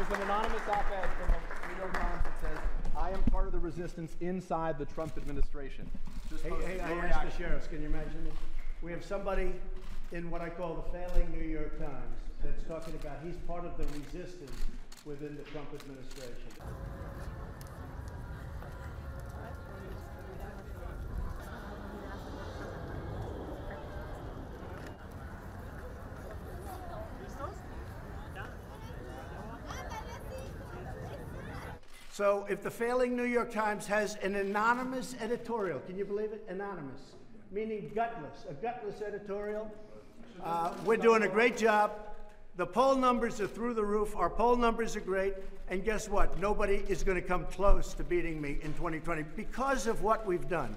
There's an anonymous op-ed from the New York Times that says, "I am part of the resistance inside the Trump administration." Hey, I asked the sheriffs, can you imagine this? We have somebody in what I call the failing New York Times that's talking about he's part of the resistance within the Trump administration. So if the failing New York Times has an anonymous editorial, can you believe it? Anonymous, meaning gutless, a gutless editorial. We're doing a great job. The poll numbers are through the roof. Our poll numbers are great. And guess what? Nobody is going to come close to beating me in 2020 because of what we've done.